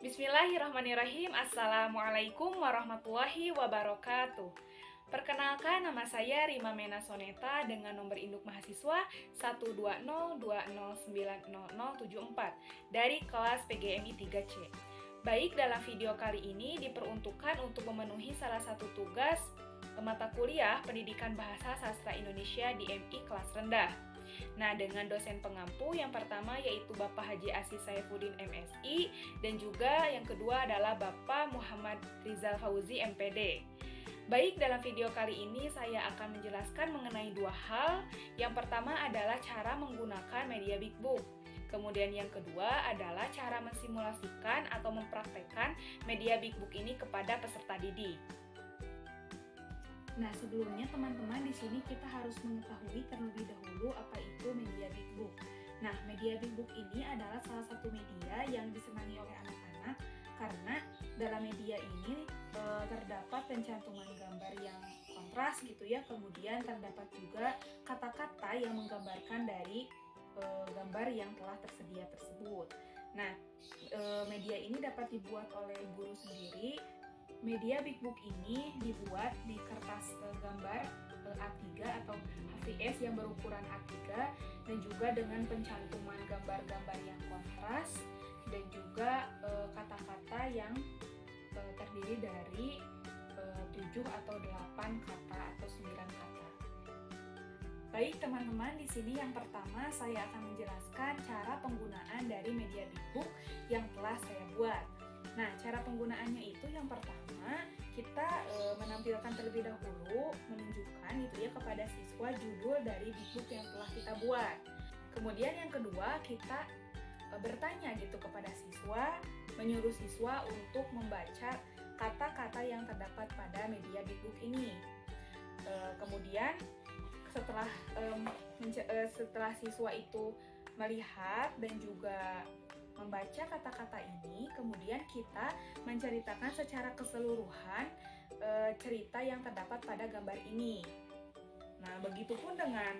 Bismillahirrahmanirrahim. Assalamualaikum warahmatullahi wabarakatuh. Perkenalkan, nama saya Rima Mena Soneta dengan nomor induk mahasiswa 12020900074 dari kelas PGMI 3C. Baik, dalam video kali ini diperuntukkan untuk memenuhi salah satu tugas mata kuliah Pendidikan Bahasa Sastra Indonesia di MI kelas rendah. Nah, dengan dosen pengampu yang pertama yaitu Bapak Haji Asis Saifuddin MSI dan juga yang kedua adalah Bapak Muhammad Rizal Fauzi MPD. Baik, dalam video kali ini saya akan menjelaskan mengenai dua hal. Yang pertama adalah cara menggunakan media Big Book. Kemudian yang kedua adalah cara mensimulasikan atau mempraktekkan media Big Book ini kepada peserta didik. Nah, sebelumnya teman-teman di sini kita harus mengetahui terlebih dahulu apa itu media Big Book. Nah, media Big Book ini adalah salah satu media yang disenangi oleh anak-anak karena dalam media ini terdapat pencantuman gambar yang kontras gitu ya. Kemudian terdapat juga kata-kata yang menggambarkan dari gambar yang telah tersedia tersebut. Nah, media ini dapat dibuat oleh guru sendiri. Media Big Book ini dibuat di kertas gambar A3 atau HVS yang berukuran A3 dan juga dengan pencantuman gambar-gambar yang kontras dan juga kata-kata yang terdiri dari 7 atau 8 kata atau 9 kata. Baik teman-teman, di sini yang pertama saya akan menjelaskan cara penggunaan dari media Big Book yang telah saya buat. Nah, cara penggunaannya itu yang pertama kita menampilkan terlebih dahulu, menunjukkan gitu ya kepada siswa judul dari Big Book yang telah kita buat. Kemudian yang kedua kita bertanya gitu kepada siswa, menyuruh siswa untuk membaca kata-kata yang terdapat pada media Big Book ini. Kemudian setelah siswa itu melihat dan juga membaca kata-kata ini, kemudian kita menceritakan secara keseluruhan cerita yang terdapat pada gambar ini. Nah, begitupun dengan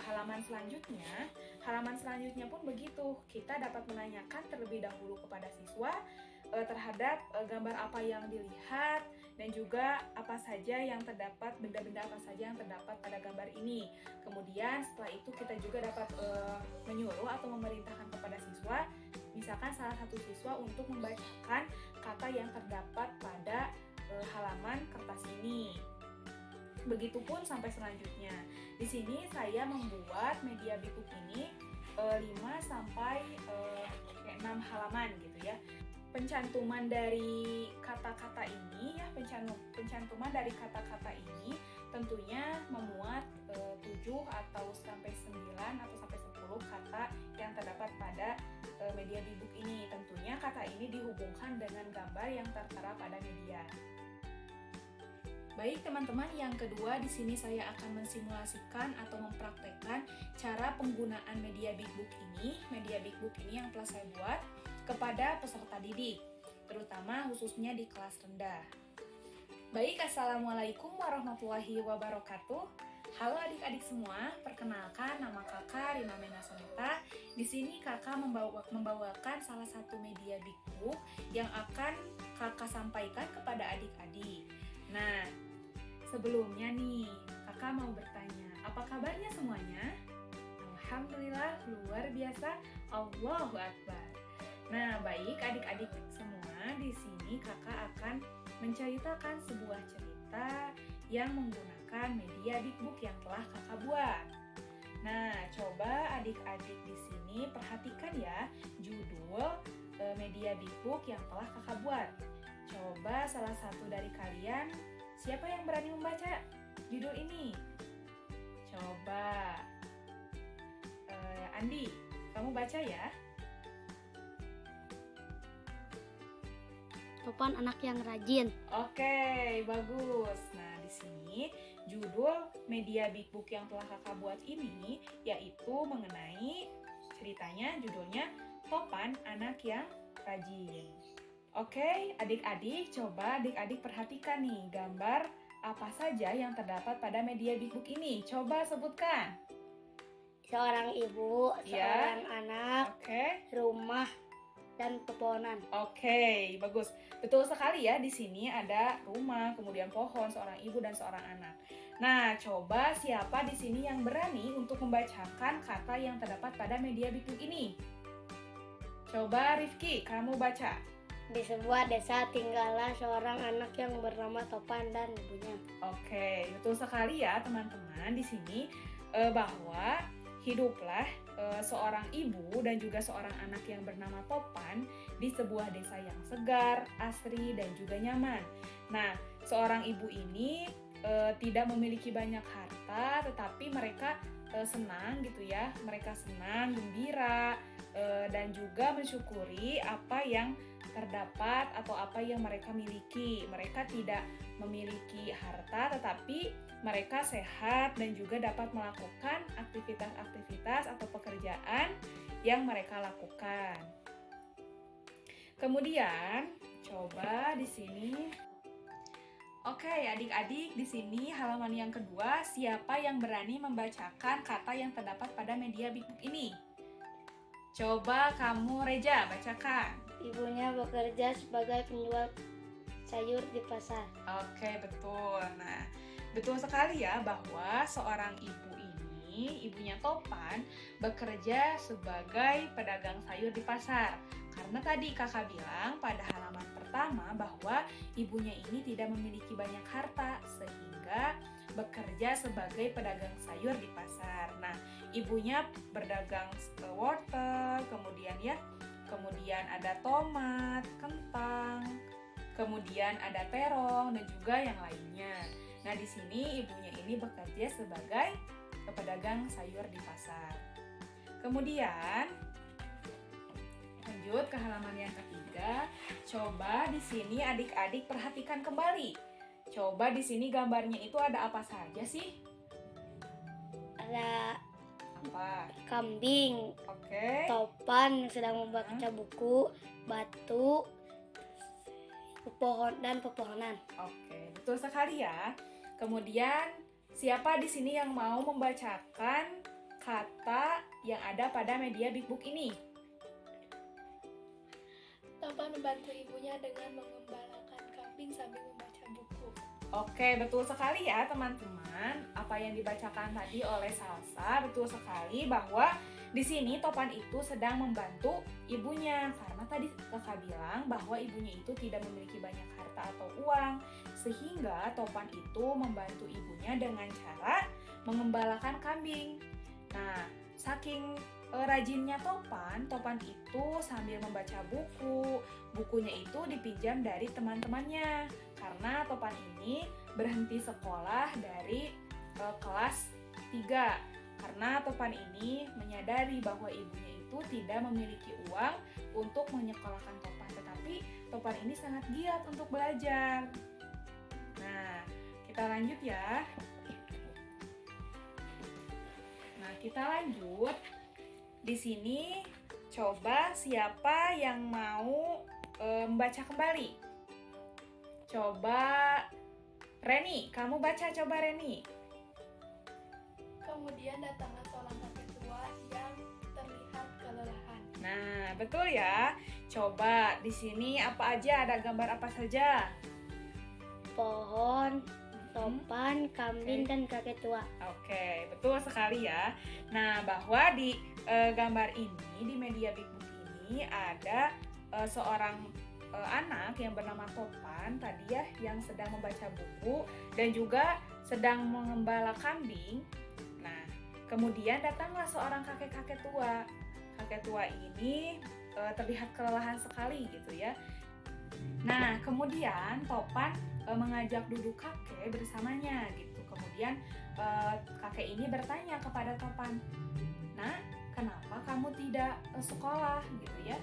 halaman selanjutnya pun begitu. Kita dapat menanyakan terlebih dahulu kepada siswa terhadap gambar apa yang dilihat dan juga apa saja yang terdapat, benda-benda apa saja yang terdapat pada gambar ini. Kemudian setelah itu kita juga dapat menyuruh atau memerintahkan kepada siswa, misalkan salah satu siswa untuk membacakan kata yang terdapat pada halaman kertas ini. Begitupun sampai selanjutnya. Di sini saya membuat media Big Book ini 5 sampai 6 halaman gitu ya. Pencantuman dari kata-kata ini ya, pencantuman dari kata-kata ini tentunya memuat 7 atau sampai 9 atau sampai 10 kata yang terdapat pada media Big Book ini. Tentunya kata ini dihubungkan dengan gambar yang tertera pada media. Baik teman-teman, yang kedua di sini saya akan mensimulasikan atau mempraktekkan cara penggunaan media Big Book ini, yang telah saya buat kepada peserta didik, terutama khususnya di kelas rendah. Baik, Assalamualaikum warahmatullahi wabarakatuh. Halo adik-adik semua, perkenalkan nama kakak Rima Mena Soneta. Di sini kakak membawakan salah satu media Big Book yang akan kakak sampaikan kepada adik-adik. Nah, sebelumnya nih, kakak mau bertanya, apa kabarnya semuanya? Alhamdulillah, luar biasa, Allahu Akbar. Nah, baik adik-adik semua, di sini kakak akan menceritakan sebuah cerita yang menggunakan media Big Book yang telah kakak buat. Nah, coba adik-adik di sini perhatikan ya judul media Big Book yang telah kakak buat. Coba salah satu dari kalian, siapa yang berani membaca judul ini? Coba, Andi, kamu baca ya. Topan anak yang rajin. Oke, bagus. Nah, di sini judul media Big Book yang telah kakak buat ini yaitu mengenai ceritanya, judulnya Topan Anak yang Rajin. Oke, adik-adik, coba adik-adik perhatikan nih gambar apa saja yang terdapat pada media Big Book ini. Coba sebutkan. Seorang ibu, Ya. seorang anak, Oke. rumah, dan pepohonan. Oke, bagus. Betul sekali ya, di sini ada rumah, kemudian pohon, seorang ibu dan seorang anak. Nah, coba siapa di sini yang berani untuk membacakan kata yang terdapat pada media Big Book ini? Coba Rifki, kamu baca. Di sebuah desa tinggallah seorang anak yang bernama Topan dan ibunya. Oke, betul sekali ya teman-teman di sini bahwa hiduplah seorang ibu dan juga seorang anak yang bernama Topan di sebuah desa yang segar, asri dan juga nyaman. Nah, seorang ibu ini tidak memiliki banyak harta, tetapi mereka senang gitu ya. Mereka senang, gembira dan juga mensyukuri apa yang terdapat atau apa yang mereka miliki. Mereka tidak memiliki harta, tetapi mereka sehat dan juga dapat melakukan aktivitas-aktivitas atau pekerjaan yang mereka lakukan. Kemudian, coba di sini. Oke, adik-adik, di sini halaman yang kedua, siapa yang berani membacakan kata yang terdapat pada media Big Book ini? Coba kamu Reja bacakan. Ibunya bekerja sebagai penjual sayur di pasar. Oke, betul. Nah, betul sekali ya bahwa seorang ibu ini, ibunya Topan, bekerja sebagai pedagang sayur di pasar. Karena tadi kakak bilang pada halaman pertama bahwa ibunya ini tidak memiliki banyak harta, sehingga bekerja sebagai pedagang sayur di pasar. Nah, ibunya berdagang wortel, kemudian ada tomat, kentang, kemudian ada terong dan juga yang lainnya. Nah, di sini ibunya ini bekerja sebagai pedagang sayur di pasar. Kemudian lanjut ke halaman yang ketiga. Coba di sini adik-adik perhatikan kembali. Coba di sini gambarnya itu ada apa saja sih? Ada Apa? kambing, Oke. Topan yang sedang membaca buku, batu, pepohonan. Oke, betul sekali ya. Kemudian siapa di sini yang mau membacakan kata yang ada pada media Big Book ini? Topan membantu ibunya dengan mengembalakan kambing sambil membaca buku. Oke, betul sekali ya teman-teman. Apa yang dibacakan tadi oleh Salsa betul sekali bahwa di sini Topan itu sedang membantu ibunya. Karena tadi kakak bilang bahwa ibunya itu tidak memiliki banyak harta atau uang. Sehingga Topan itu membantu ibunya dengan cara mengembalakan kambing. Nah, saking rajinnya Topan itu sambil membaca bukunya itu dipinjam dari teman-temannya. Karena Topan ini berhenti sekolah dari kelas 3. Karena Topan ini menyadari bahwa ibunya itu tidak memiliki uang untuk menyekolahkan Topan. Tetapi Topan ini sangat giat untuk belajar. Nah, kita lanjut ya. Nah, kita lanjut. Di sini coba siapa yang mau membaca kembali? Coba Reni, kamu baca coba Reni. Kemudian datanglah seorang kakek tua yang terlihat kelelahan. Nah, betul ya. Coba di sini apa aja, ada gambar apa saja? Pohon, Topan, kambing, dan kakek tua. Oke, betul sekali ya. Nah, bahwa di gambar ini, di media Big Book ini ada seorang anak yang bernama Topan tadi ya, yang sedang membaca buku dan juga sedang mengembala kambing. Nah, kemudian datanglah seorang kakek-kakek tua. Kakek tua ini terlihat kelelahan sekali gitu ya. Nah, kemudian Topan mengajak duduk kakek bersamanya gitu. Kemudian kakek ini bertanya kepada Topan, "Nah, kenapa kamu tidak sekolah?" gitu ya.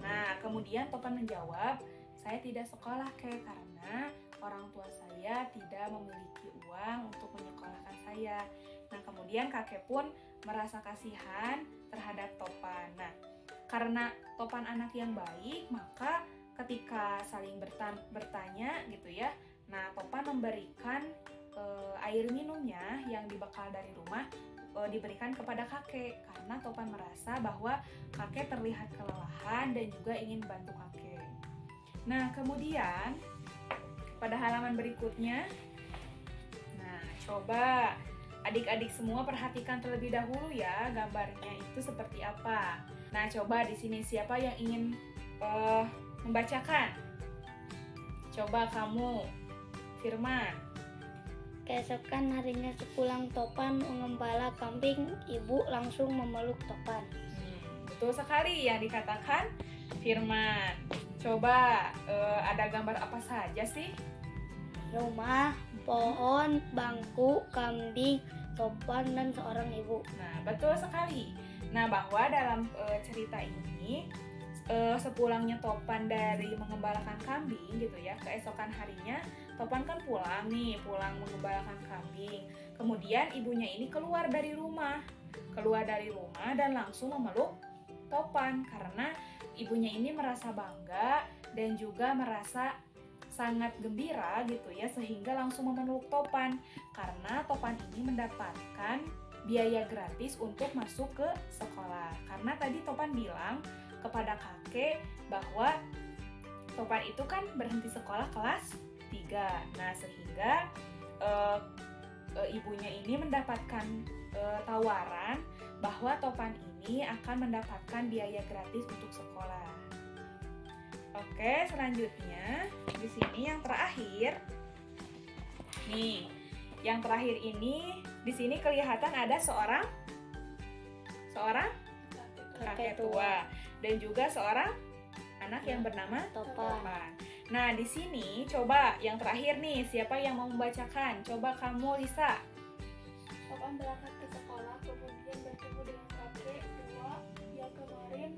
Nah, kemudian Topan menjawab, "Saya tidak sekolah, Kek, karena orang tua saya tidak memiliki uang untuk menyekolahkan saya." Nah, kemudian kakek pun merasa kasihan terhadap Topan. Nah, karena Topan anak yang baik, maka ketika saling bertanya gitu ya, nah Topan memberikan air minumnya yang dibekal dari rumah diberikan kepada kakek karena Topan merasa bahwa kakek terlihat kelelahan dan juga ingin bantu kakek. Nah, kemudian pada halaman berikutnya, nah coba adik-adik semua perhatikan terlebih dahulu ya gambarnya itu seperti apa. Nah, coba di sini siapa yang ingin membacakan? Coba kamu, Firman. Keesokan harinya sepulang Topan mengembala kambing, ibu langsung memeluk Topan. Betul sekali yang dikatakan Firman. Coba ada gambar apa saja sih? Rumah, pohon, bangku, kambing, Topan, dan seorang ibu. Nah, betul sekali. Nah, bahwa dalam cerita ini sepulangnya Topan dari mengembalakan kambing gitu ya, keesokan harinya Topan kan pulang mengembalakan kambing. Kemudian ibunya ini keluar dari rumah dan langsung memeluk Topan karena ibunya ini merasa bangga dan juga merasa sangat gembira gitu ya, sehingga langsung memeluk Topan karena Topan ini mendapatkan biaya gratis untuk masuk ke sekolah. Karena tadi Topan bilang kepada kakek bahwa Topan itu kan berhenti sekolah kelas 3. Nah, sehingga ibunya ini mendapatkan tawaran bahwa Topan ini akan mendapatkan biaya gratis untuk sekolah. Oke, selanjutnya di sini yang terakhir. Nih, yang terakhir ini di sini kelihatan ada seorang kakek tua dan juga seorang anak yang bernama Topan. Nah, di sini coba yang terakhir nih, siapa yang mau membacakan? Coba kamu, Lisa. Topan berangkat ke sekolah, kemudian bertemu dengan kakek tua yang kemarin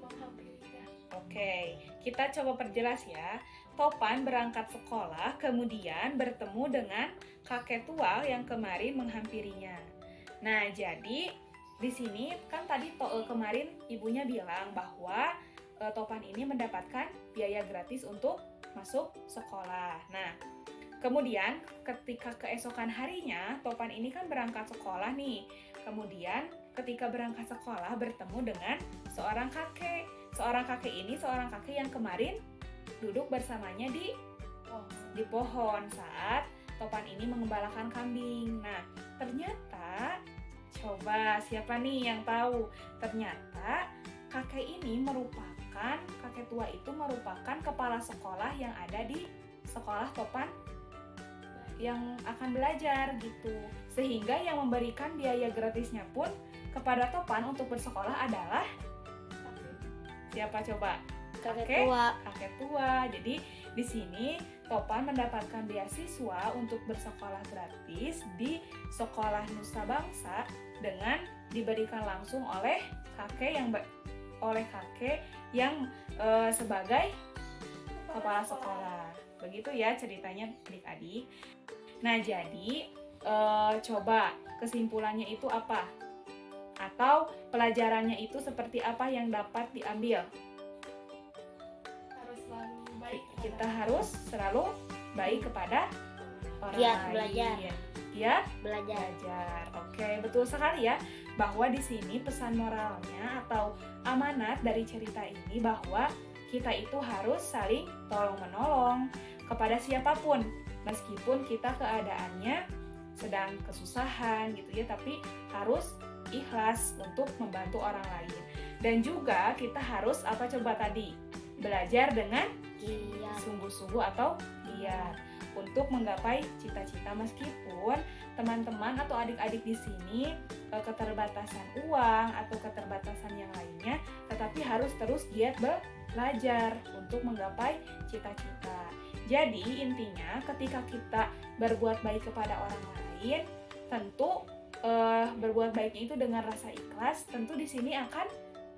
menghampirinya. Oke, kita coba perjelas ya. Topan berangkat sekolah, kemudian bertemu dengan kakek tua yang kemarin menghampirinya. Nah, jadi di sini kan tadi kemarin ibunya bilang bahwa Topan ini mendapatkan biaya gratis untuk masuk sekolah. Nah, kemudian ketika keesokan harinya Topan ini kan berangkat sekolah nih. Kemudian ketika berangkat sekolah bertemu dengan seorang kakek. Seorang kakek yang kemarin duduk bersamanya di pohon saat Topan ini mengembalakan kambing. Nah, ternyata coba siapa nih yang tahu? Ternyata kakek tua itu merupakan kepala sekolah yang ada di sekolah Topan yang akan belajar gitu. Sehingga yang memberikan biaya gratisnya pun kepada Topan untuk bersekolah adalah siapa coba? Kakek tua. Jadi di sini Topan mendapatkan beasiswa untuk bersekolah gratis di Sekolah Nusa Bangsa dengan diberikan langsung oleh kakek yang sebagai kepala sekolah. Begitu ya ceritanya adik-adik. Nah, jadi coba kesimpulannya itu apa? Atau pelajarannya itu seperti apa yang dapat diambil? Kita harus selalu baik kepada orang lain. Giat belajar. Oke, betul sekali ya. Bahwa di sini pesan moralnya atau amanat dari cerita ini bahwa kita itu harus saling tolong-menolong kepada siapapun, meskipun kita keadaannya sedang kesusahan gitu ya, tapi harus ikhlas untuk membantu orang lain. Dan juga kita harus apa coba tadi? Belajar dengan sungguh-sungguh atau giat untuk menggapai cita-cita, meskipun teman-teman atau adik-adik di sini keterbatasan uang atau keterbatasan yang lainnya, tetapi harus terus giat belajar untuk menggapai cita-cita. Jadi intinya ketika kita berbuat baik kepada orang lain, tentu berbuat baiknya itu dengan rasa ikhlas, tentu di sini akan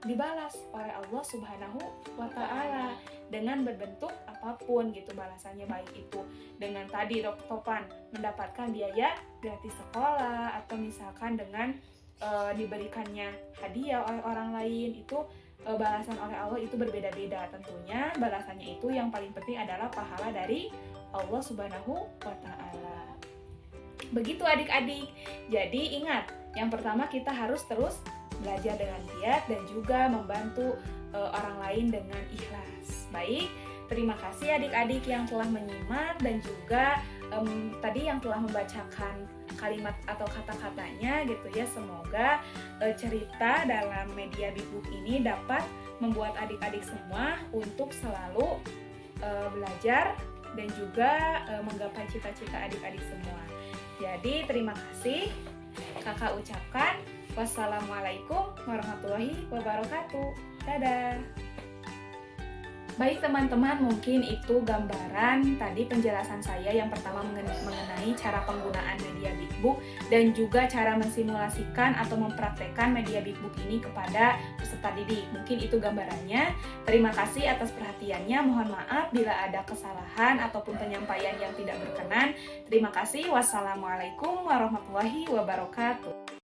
dibalas oleh Allah Subhanahu wa Ta'ala dengan berbentuk apapun gitu balasannya, baik itu dengan tadi Topan mendapatkan biaya gratis sekolah atau misalkan dengan diberikannya hadiah oleh orang lain, itu balasan oleh Allah itu berbeda-beda. Tentunya balasannya itu yang paling penting adalah pahala dari Allah Subhanahu wa Ta'ala. Begitu adik-adik. Jadi ingat, yang pertama kita harus terus belajar dengan giat dan juga membantu orang lain dengan ikhlas. Baik, terima kasih adik-adik yang telah menyimak dan juga tadi yang telah membacakan kalimat atau kata-katanya gitu ya. Semoga cerita dalam Media Big Book ini dapat membuat adik-adik semua untuk selalu belajar dan juga menggapai cita-cita adik-adik semua. Jadi terima kasih. Kakak ucapkan wassalamualaikum warahmatullahi wabarakatuh. Dadah. Baik teman-teman, mungkin itu gambaran tadi penjelasan saya yang pertama mengenai cara penggunaan Media Big Book dan juga cara mensimulasikan atau mempraktekkan Media Big Book ini kepada peserta didik. Mungkin itu gambarannya. Terima kasih atas perhatiannya. Mohon maaf bila ada kesalahan ataupun penyampaian yang tidak berkenan. Terima kasih. Wassalamualaikum warahmatullahi wabarakatuh.